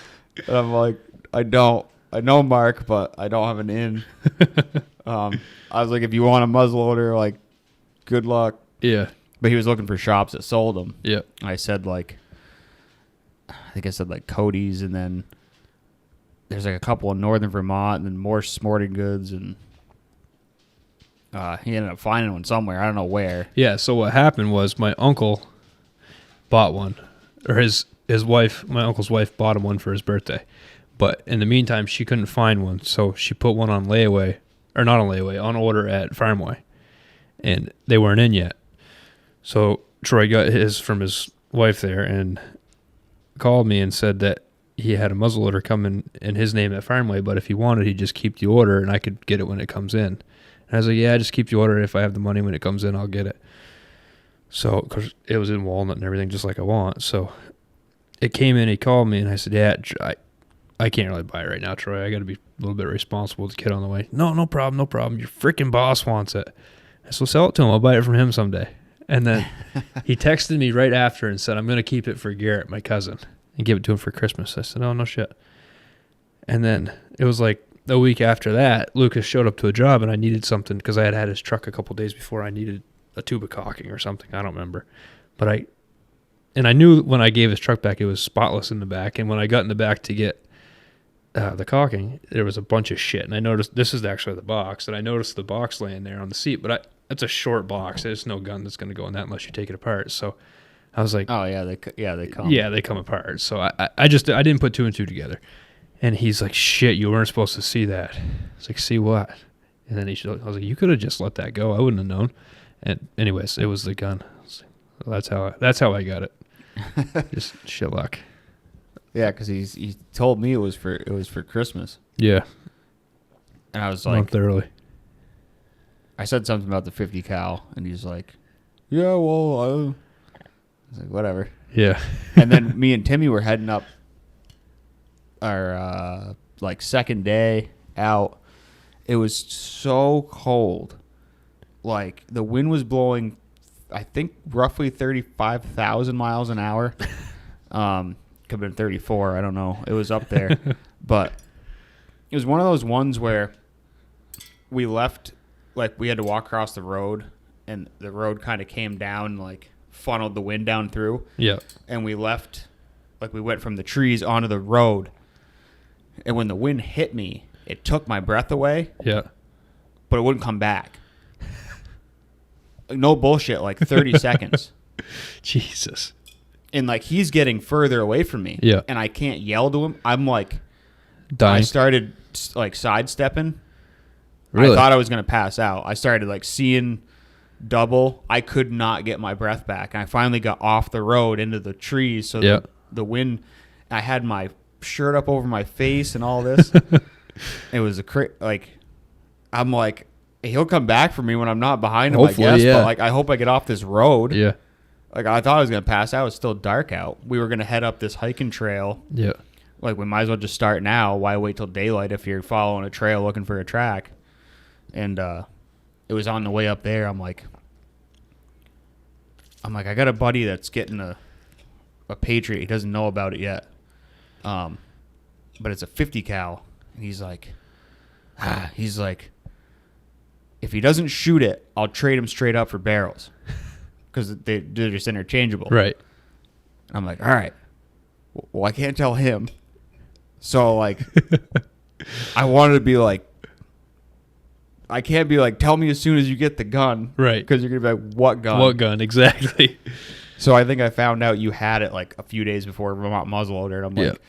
I'm like, I don't. I know Mark, but I don't have an in. I was like, if you want a muzzleloader, like, good luck. Yeah. But he was looking for shops that sold them. Yeah. I said like Cody's, and then there's like a couple in northern Vermont, and then more sporting goods, and he ended up finding one somewhere. I don't know where. Yeah. So what happened was my uncle bought one, or his wife, my uncle's wife, bought him one for his birthday. But in the meantime, she couldn't find one, so she put one on layaway, or not on layaway, on order at Farmway, and they weren't in yet. So Troy got his from his wife there and called me and said that he had a muzzleloader coming in his name at Farmway, but if he wanted, he'd just keep the order and I could get it when it comes in. And I was like, yeah, just keep the order. If I have the money when it comes in, I'll get it. So, because it was in walnut and everything just like I want. So it came in, he called me, and I said, yeah, I can't really buy it right now, Troy. I got to be a little bit responsible with the kid on the way. No problem. Your freaking boss wants it. I said, well, sell it to him. I'll buy it from him someday. And then he texted me right after and said, I'm going to keep it for Garrett, my cousin, and give it to him for Christmas. I said, oh, no shit. And then it was like a week after that, Lucas showed up to a job, and I needed something because I had his truck a couple days before. I needed a tube of caulking or something. I don't remember. But I knew when I gave his truck back, it was spotless in the back. And when I got in the back to get the caulking, there was a bunch of shit. And I noticed, this is actually the box, and I noticed the box laying there on the seat. But it's a short box. There's no gun that's going to go in that unless you take it apart. So I was like, oh yeah, they come. Yeah, they come apart. So I didn't put two and two together. And he's like, shit, you weren't supposed to see that. I was like, see what? And then I was like, you could have just let that go. I wouldn't have known. And anyways, it was the gun. Like, that's how I got it. Just shit luck. Yeah, because he told me it was for Christmas. Yeah. And I was a like, month early. I said something about the 50 cal, and he's like, yeah, well, I was like, whatever. Yeah. And then me and Timmy were heading up our like second day out. It was so cold. Like the wind was blowing, I think roughly 35,000 miles an hour. Could have been 34. I don't know. It was up there. But it was one of those ones where we left, like we had to walk across the road, and the road kind of came down, like funneled the wind down through. Yeah. And we left, like we went from the trees onto the road. And when the wind hit me, it took my breath away. Yeah. But it wouldn't come back. Like, no bullshit, like 30 seconds. Jesus. And like he's getting further away from me. Yeah. And I can't yell to him. I'm like, dying. I started like sidestepping. Really? I thought I was going to pass out. I started like seeing double. I could not get my breath back. And I finally got off the road into the trees. So the wind, I had my shirt up over my face and all this. It was I'm like, he'll come back for me when I'm not behind him, Hopefully, I guess. yeah. But like, I hope I get off this road. Yeah. Like, I thought I was gonna pass out. It was still dark out. We were gonna head up this hiking trail. Yeah. Like, we might as well just start now. Why wait till daylight if you're following a trail looking for a track? And it was on the way up there. I'm like, I got a buddy that's getting a Patriot. He doesn't know about it yet. But it's a 50 cal. And he's like, if he doesn't shoot it, I'll trade him straight up for barrels. Because they're just interchangeable. Right. I'm like, all right. Well, I can't tell him. So, like, I wanted to be like, I can't be like, tell me as soon as you get the gun. Right. Because you're going to be like, what gun? What gun? Exactly. So I think I found out you had it like a few days before Vermont muzzleloader. And I'm like,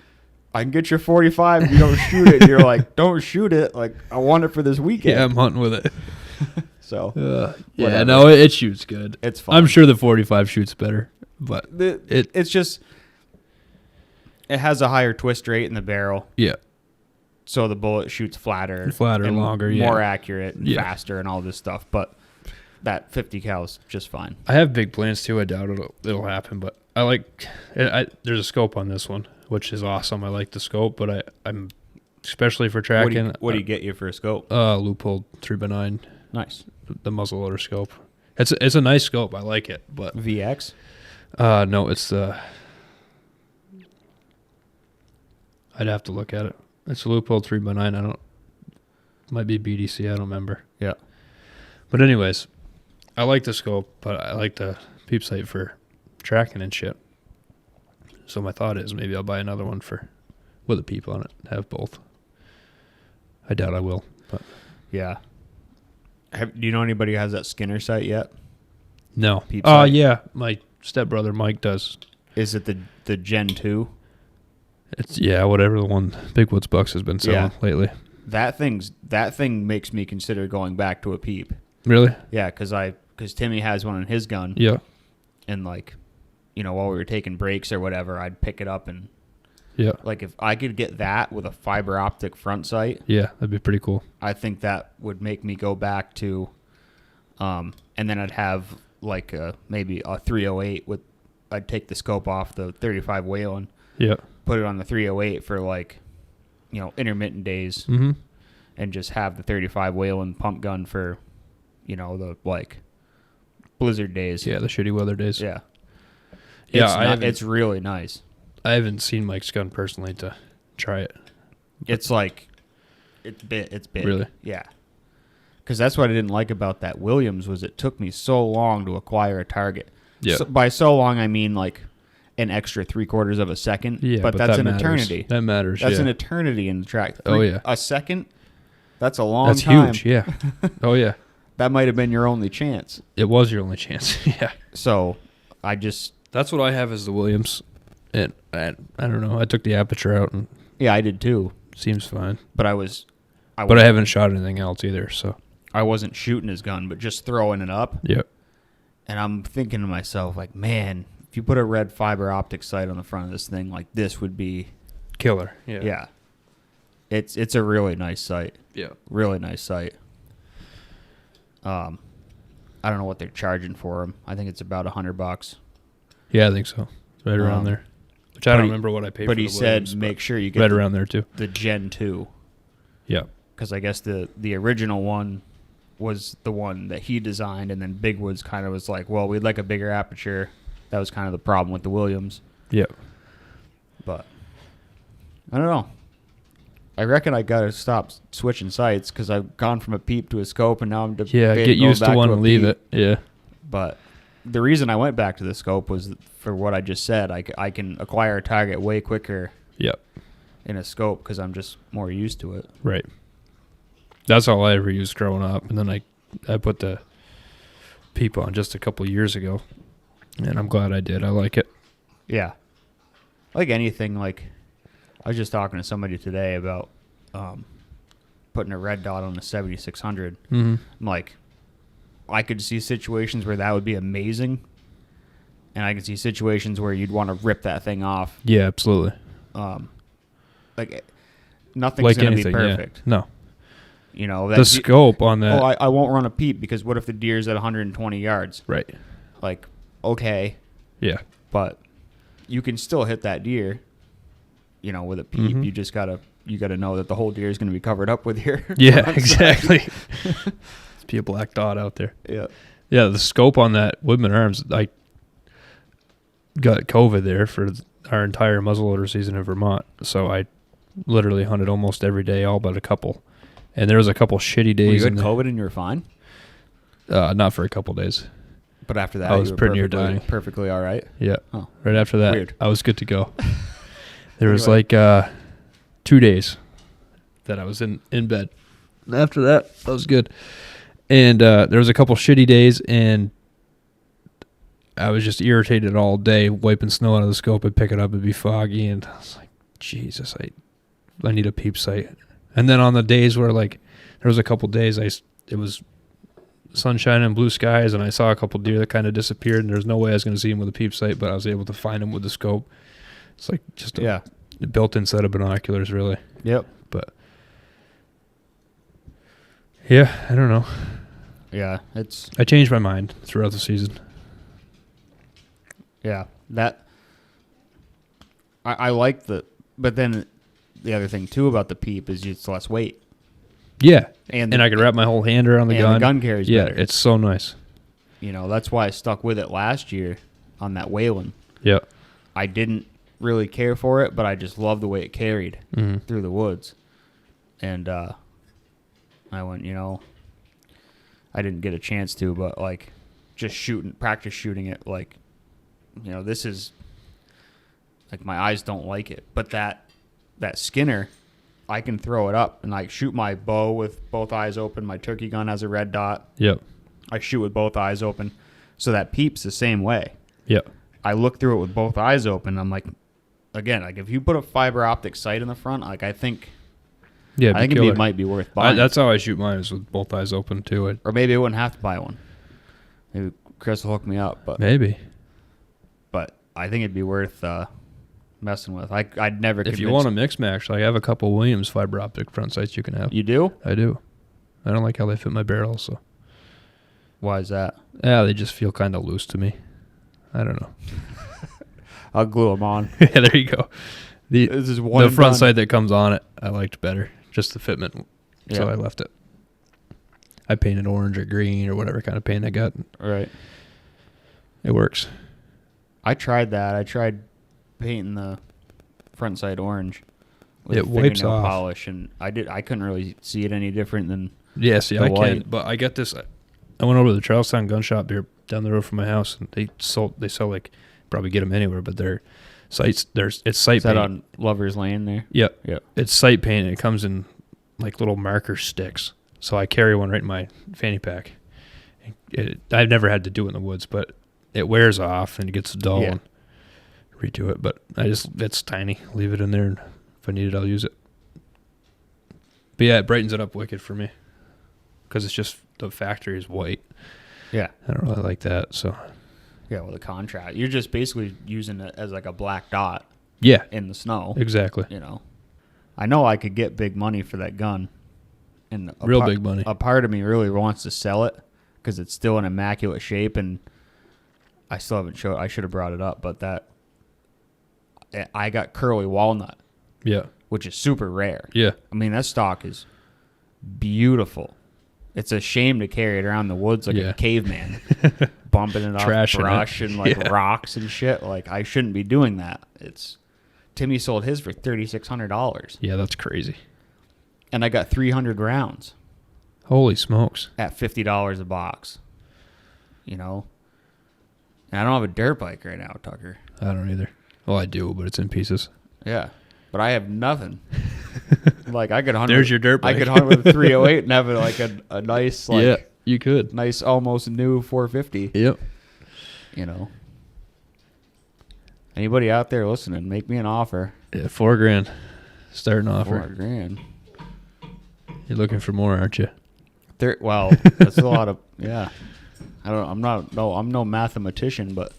I can get your 45 if you don't shoot it. And you're like, don't shoot it. Like, I want it for this weekend. Yeah, I'm hunting with it. So, yeah, whatever. no, it shoots good. It's fun. I'm sure the 45 shoots better, but it's just, it has a higher twist rate in the barrel. Yeah. So the bullet shoots flatter. And longer, more accurate and Yeah. faster and all this stuff. But that 50 cal is just fine. I have big plans too. I doubt it'll happen, but I like. There's a scope on this one, which is awesome. I like the scope, but I'm especially for tracking. What do you get you for a scope? Loophole 3x9. Nice. The muzzleloader scope. It's a nice scope. I like it, but VX. no, it's I'd have to look at it. It's a Loophole 3x9. Might be BDC. I don't remember. Yeah. But anyways, I like the scope, but I like the peep sight for tracking and shit. So my thought is maybe I'll buy another one with a peep on it. Have both. I doubt I will, but Yeah. Do you know anybody who has that Skinner sight yet? no. Peep Oh sight? yeah, my stepbrother Mike does. Is it the Gen 2? It's whatever the one Big Woods Bucks has been selling lately. That thing makes me consider going back to a peep. Really? Yeah, because Timmy has one in his gun. Yeah. And like, while we were taking breaks or whatever, I'd pick it up and like if I could get that with a fiber optic front sight, that'd be pretty cool. I think that would make me go back to, and then I'd have like maybe a 308 with, I'd take the scope off the 35 Whalen, put it on the 308 for like, intermittent days, and just have the 35 Whalen pump gun for, the like blizzard days. Yeah, the shitty weather days. Yeah. It's really nice. I haven't seen Mike's gun personally to try it. It's like, it's big. Really? Yeah. Because that's what I didn't like about that Williams was it took me so long to acquire a target. Yeah. So, by so long, I mean like an extra 3/4 of a second. Yeah, but that's that an matters. eternity. That matters. That's an eternity in the track. Yeah. A second? That's a long That's time. huge. Yeah. Oh yeah. That might have been your only chance. It was your only chance. Yeah. So I just. That's what I have as the Williams. And I don't know. I took the aperture out and. Yeah, I did too. Seems fine. But I haven't shot anything else either. So. I wasn't shooting his gun, but just throwing it up. Yep. And I'm thinking to myself, like, man, if you put a red fiber optic sight on the front of this thing, like this would be killer. Yeah. Yeah. It's a really nice sight. Yeah. Really nice sight. I don't know what they're charging for them. I think it's about $100. Yeah, I think so. Right around there. Which I don't remember what I paid for. But he said make sure you get around there too. The Gen 2. Yeah. Because I guess the original one was the one that he designed, and then Big Woods kind of was like, well, we'd like a bigger aperture. That was kind of the problem with the Williams. Yeah. But I don't know. I reckon I got to stop switching sights because I've gone from a peep to a scope, and now I'm get used to one and leave it. Yeah. But the reason I went back to the scope was for what I just said. I can acquire a target way quicker. Yep. In a scope because I'm just more used to it. Right. That's all I ever used growing up, and then I put the peep on just a couple years ago, and I'm glad I did. I like it. Yeah. Like anything, like I was just talking to somebody today about putting a red dot on a 7600. Mm-hmm. I'm like, I could see situations where that would be amazing, and I could see situations where you'd want to rip that thing off. Yeah, absolutely. like nothing's going to be perfect. Yeah. No. You know, the scope on that. Oh, I won't run a peep because what if the deer's at 120 yards? Right. Like, okay. Yeah. But you can still hit that deer, you know, with a peep. Mm-hmm. You just gotta know that the whole deer is going to be covered up with your Yeah, exactly. Let's be a black dot out there. Yeah. Yeah, the scope on that Woodman Arms, I got COVID there for our entire muzzleloader season in Vermont. So I literally hunted almost every day, all but a couple. And there was a couple shitty days. You had COVID and you were fine? Not for a couple days. But after that, I was you were pretty near dying. Perfectly all right? Yeah. Oh. Right after that, Weird. I was good to go. There was Anyway. like 2 days that I was in bed. After that, I was good. And there was a couple shitty days, and I was just irritated all day, wiping snow out of the scope and pick it up and be foggy. And I was like, Jesus, I need a peep sight. And then on the days where, like, there was a couple days it was sunshine and blue skies, and I saw a couple deer that kind of disappeared, and there's no way I was going to see them with a peep sight, but I was able to find them with the scope. It's like just a built-in set of binoculars, really. Yep. But yeah, I don't know. Yeah, I changed my mind throughout the season. Yeah, that I like but then the other thing too about the peep is it's less weight. Yeah, and I could wrap my whole hand around the and gun. The gun carries better. Yeah, it's so nice. You know, that's why I stuck with it last year on that Whalen. Yeah, I didn't really care for it, but I just loved the way it carried through the woods. And I went, you know, I didn't get a chance to, but like just practice shooting it, like, you know, this is like my eyes don't like it, but that Skinner, I can throw it up and like shoot my bow with both eyes open. My turkey gun has a red dot. Yep. I shoot with both eyes open. So that peep's the same way. Yep. I look through it with both eyes open. I'm like, again, like if you put a fiber optic sight in the front, like I think it might be worth buying. That's how I shoot mine, is with both eyes open too. Or maybe I wouldn't have to buy one. Maybe Chris will hook me up, but maybe. But I think it'd be worth messing with. I'd never. If you want a mix match, I have a couple Williams fiber optic front sights you can have. You do? I do. I don't like how they fit my barrel, so. Why is that? Yeah, they just feel kind of loose to me. I don't know. I'll glue them on. Yeah, there you go. This is one the front sight that comes on it, I liked better. Just the fitment. Yeah. So I left it. I painted orange or green or whatever kind of paint I got. Right. It works. I tried that. I tried painting the front sight orange with it wipes fingernail off polish, and I couldn't really see it any different than I white. can. But I got this. I went over to the Charlestown gun shop here down the road from my house, and they sell like, probably get them anywhere, but they're sights. It's sight Is that paint. on Lover's Lane there? Yep. Yep. It's sight paint, and it comes in like little marker sticks. So I carry one right in my fanny pack. I've never had to do it in the woods, but it wears off and it gets dull and redo it. But it's tiny. Leave it in there, and if I need it, I'll use it. But yeah, it brightens it up wicked for me because it's just the factory is white. Yeah. I don't really like that. So yeah, well, the contrast. You're just basically using it as like a black dot. Yeah. In the snow. Exactly. You know, I know I could get big money for that gun. And big money. A part of me really wants to sell it because it's still in immaculate shape, and I still haven't showed. I should have brought it up, but I got curly walnut. Yeah. Which is super rare. Yeah. I mean, that stock is beautiful. It's a shame to carry it around the woods like a caveman, bumping it off brush and like rocks and shit. Like, I shouldn't be doing that. Timmy sold his for $3,600. Yeah, that's crazy. And I got 300 rounds. Holy smokes. At $50 a box. You know? And I don't have a dirt bike right now, Tucker. I don't either. Well, I do, but it's in pieces. Yeah. But I have nothing. Like, I could hunt. There's your dirt bike. I could hunt with a 308 and have like a nice, like. Yeah, you could. Nice, almost new 450. Yep. You know? Anybody out there listening, make me an offer. Yeah, $4,000 starting offer. $4,000. You're looking for more, aren't you? Well, that's a lot of I'm no mathematician, but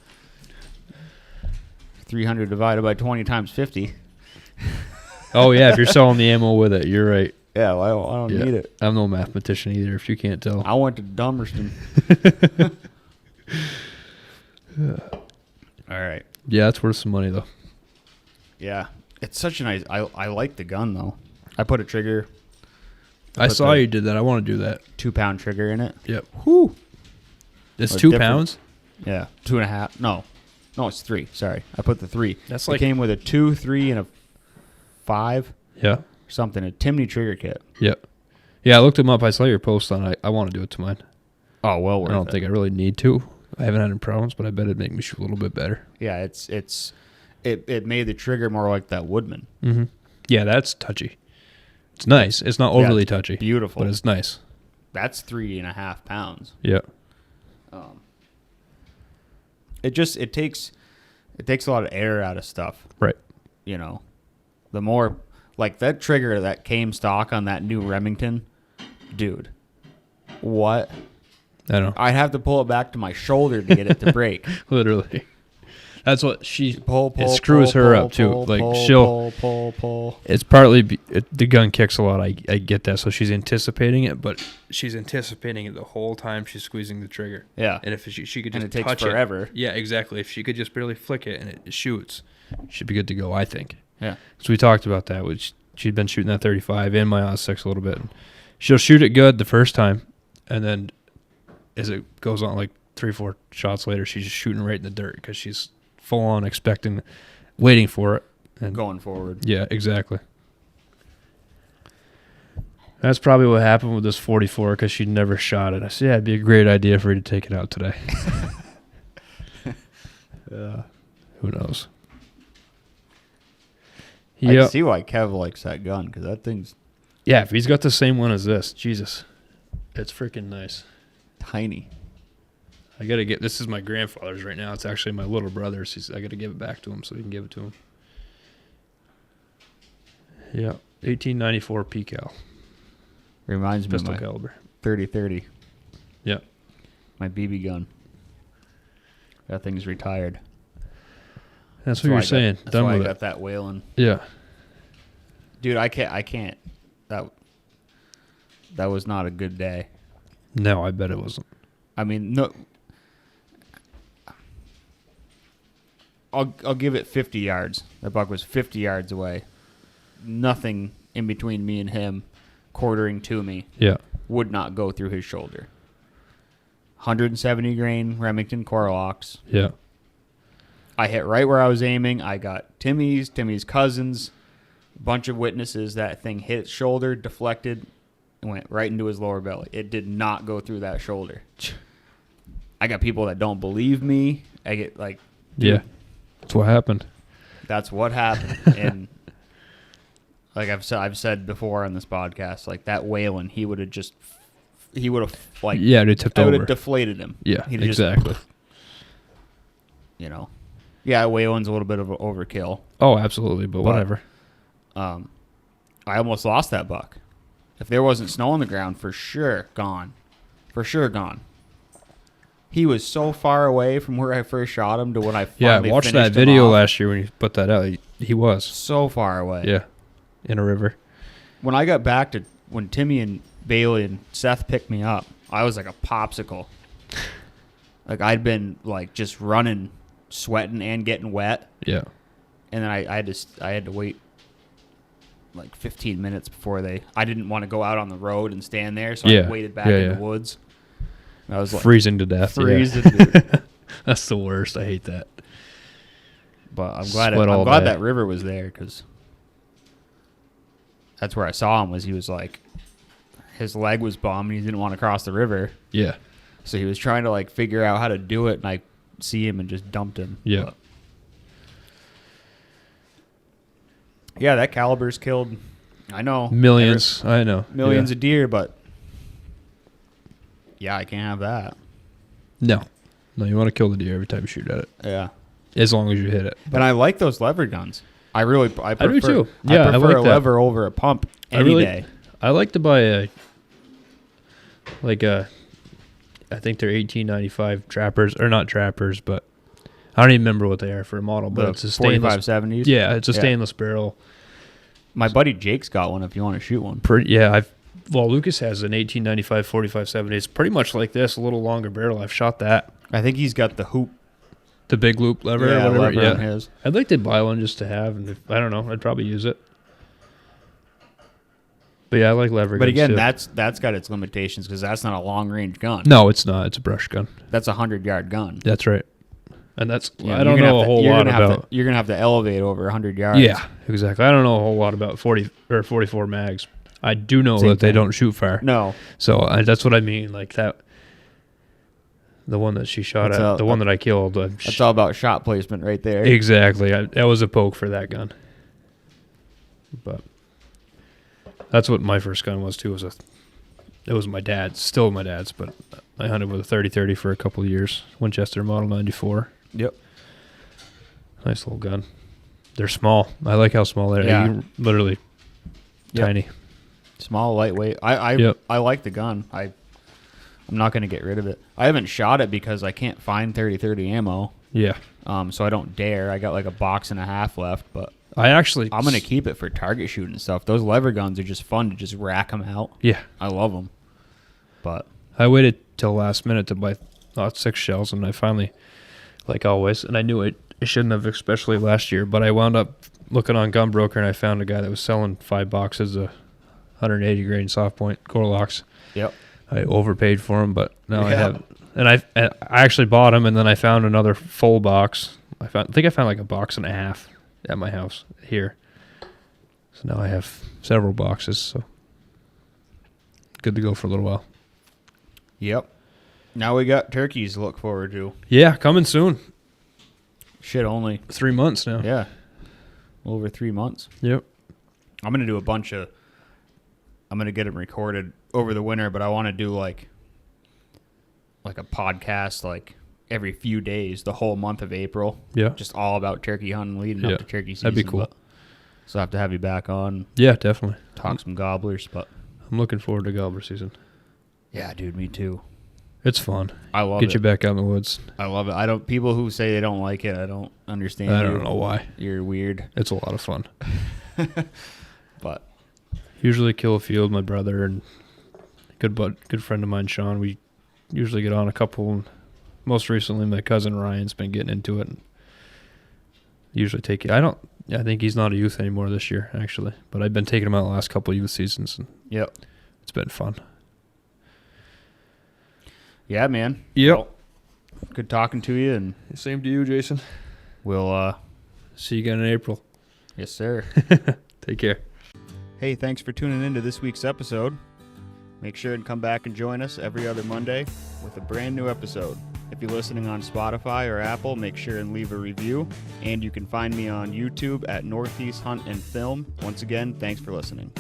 300 divided by 20 times 50. Oh, yeah, if you're selling the ammo with it, you're right. Yeah, well, I don't Yeah. need it. I'm no mathematician either, if you can't tell. I went to Dummerston. All right. Yeah, it's worth some money, though. Yeah. It's such a nice... I like the gun, though. I put a trigger... I put saw the you did that. I want to do that. 2-pound trigger in it. Yep. Whew. It's Or 2 different- pounds? Yeah. 2.5. No, it's 3. Sorry. I put the 3. That's It like... came with a 2, 3, and a 5 Yeah. or something. A Timney trigger kit. Yep. Yeah, I looked them up. I saw your post on it. I want to do it to mine. Oh, well worth I don't it. think I really need to. I haven't had any problems, but I bet it'd make me shoot a little bit better. Yeah, it made the trigger more like that Woodman. Mm-hmm. Yeah, that's touchy. It's nice. It's not overly touchy. Beautiful. But it's nice. That's 3.5 pounds. Yeah. It takes a lot of air out of stuff. Right. You know, the more like that trigger that came stock on that new Remington, dude. What? I know. I'd have to pull it back to my shoulder to get it to break. Literally. That's what she... Pull, it screws her up, too. Like, she'll... Pull. It's partly... the gun kicks a lot. I get that. So she's anticipating it, but she's anticipating it the whole time she's squeezing the trigger. Yeah. And if she could just And it takes touch forever. Yeah, exactly. If she could just barely flick it and it shoots, she'd be good to go, I think. Yeah. So we talked about that, which she'd been shooting that 35 in my Oz 6 a little bit. She'll shoot it good the first time, and then as it goes on like 3-4 shots later, she's just shooting right in the dirt because she's full on expecting, waiting for it. And Going forward. yeah, exactly. That's probably what happened with this 44 because she never shot it. I said, yeah, it'd be a great idea for you to take it out today. Who knows? I Yeah. can see why Kev likes that gun because that thing's Yeah, if he's got the same one as this, Jesus. It's freaking nice. tiny. I got to get, this is my grandfather's right now. It's actually my little brother's. I got to give it back to him so he can give it to him. Yeah, 1894 PCAL. Reminds me Pistol of my caliber. 30-30. Yeah. My BB gun. That thing's retired. That's what you're saying. That's Done why with I it. got that whaling. Yeah. Dude, I can't. That was not a good day. No, I bet it wasn't. I mean, no. I'll give it 50 yards. That buck was 50 yards away. Nothing in between me and him, quartering to me. Yeah. Would not go through his shoulder. 170 grain Remington Coralox. Yeah. I hit right where I was aiming. I got Timmy's cousins, a bunch of witnesses. That thing hit his shoulder, deflected, and went right into his lower belly. It did not go through that shoulder. I got people that don't believe me. I get like, Yeah. That's what happened. that's what happened. And like I've said before on this podcast, like that whaling, he would have like, Yeah, they tipped I would over. have deflated him. Yeah, He'd have just, exactly. you know, yeah, whaling's a little bit of an overkill. Oh, absolutely, but whatever. I almost lost that buck. If there wasn't snow on the ground, for sure gone. For sure gone. He was so far away from where I first shot him to when I finally Yeah, I watched finished that him video off. last year when you put that out. He was. So far away. Yeah. In a river. When I got back to when Timmy and Bailey and Seth picked me up, I was like a popsicle. Like I'd been like just running, sweating and getting wet, Yeah. and then I had to wait like 15 minutes before I didn't want to go out on the road and stand there, so Yeah. I waited back Yeah, in yeah. the woods. And I was like Freezing to death. freezing, Yeah. dude. That's the worst. I hate that. But I'm glad Sweat all day. that river was there because that's where I saw him. He was like, his leg was bummed. He didn't want to cross the river, Yeah. so he was trying to like figure out how to do it. And I see him and just dumped him. Yeah. But yeah, that caliber's killed. I know Millions. I know. millions Yeah. of deer, but yeah, I can't have that. No. No, you want to kill the deer every time you shoot at it. Yeah, As long as you hit it. and I like those lever guns. I prefer, do too. Yeah, I prefer like a that. lever over a pump any day. I like to buy I think they're 1895 trappers, or not trappers, but I don't even remember what they are for a model, but The it's a stainless. 4570s. Yeah, it's a Yeah. stainless barrel My buddy Jake's got one if you want to shoot one. Lucas has an 1895 4570. It's pretty much like this, a little longer barrel. I've shot that. I think he's got the hoop. The big loop lever Yeah, or whatever. lever on his. I'd like to buy one just to have, and I don't know, I'd probably use it. But yeah, I like lever guns. But again, too. that's got its limitations because that's not a long range gun. No, it's not. It's a brush gun. That's a 100-yard gun. That's right. And that's Yeah, I don't know a whole lot about. You're gonna have to elevate over 100 yards. Yeah, exactly. I don't know a whole lot about 40 or 44 mags. I do know Same that they thing. don't shoot fire. No. So that's what I mean. Like that. The one that she shot That's at, the one that I killed. That's all about shot placement right there. Exactly. That was a poke for that gun. But that's what my first gun was too. It was my dad's, still my dad's, but I hunted with a 30-30 for a couple of years. Winchester Model 94. Yep. Nice little gun. They're small. I like how small they are. Yeah. You're literally tiny. Small, lightweight. I like the gun. I'm not going to get rid of it. I haven't shot it because I can't find 30-30 ammo. Yeah. So I don't dare. I got like a box and a half left, but I'm going to keep it for target shooting and stuff. Those lever guns are just fun to just rack them out. Yeah. I love them. But I waited till last minute to buy 6 shells, and I finally, like always, and I knew I shouldn't have, especially last year, but I wound up looking on Gunbroker, and I found a guy that was selling 5 boxes of 180 grain soft point Gorlocks. Yep. I overpaid for them, but now I have, and I actually bought them, and then I found another full box. I think I found like a box and a half at my house here. So now I have several boxes, so good to go for a little while. Yep. Now we got turkeys to look forward to. Yeah, coming soon. Shit, only 3 months now. Yeah. Over 3 months. Yep. I'm going to do I'm going to get them recorded over the winter, but I want to do like a podcast like every few days, the whole month of April. Yeah. Just all about turkey hunting leading up to turkey season. That'd be cool. So I have to have you back on. Yeah, definitely. Talk some gobblers, but I'm looking forward to gobbler season. Yeah, dude, me too. It's fun. I love it. Get you back out in the woods. I love it. People who say they don't like it, I don't understand. I don't know why. You're weird. It's a lot of fun. But usually kill a field, my brother and good friend of mine, Sean. We usually get on a couple. And most recently, my cousin Ryan's been getting into it. And usually take it. I think he's not a youth anymore this year, actually. But I've been taking him out the last couple of youth seasons. And yep. It's been fun. Yeah, man. Yep. Well, good talking to you, and same to you, Jason. We'll see you again in April. Yes, sir. Take care. Hey, thanks for tuning in to this week's episode. Make sure and come back and join us every other Monday with a brand new episode. If you're listening on Spotify or Apple, make sure and leave a review. And you can find me on YouTube at Northeast Hunt and Film. Once again, thanks for listening.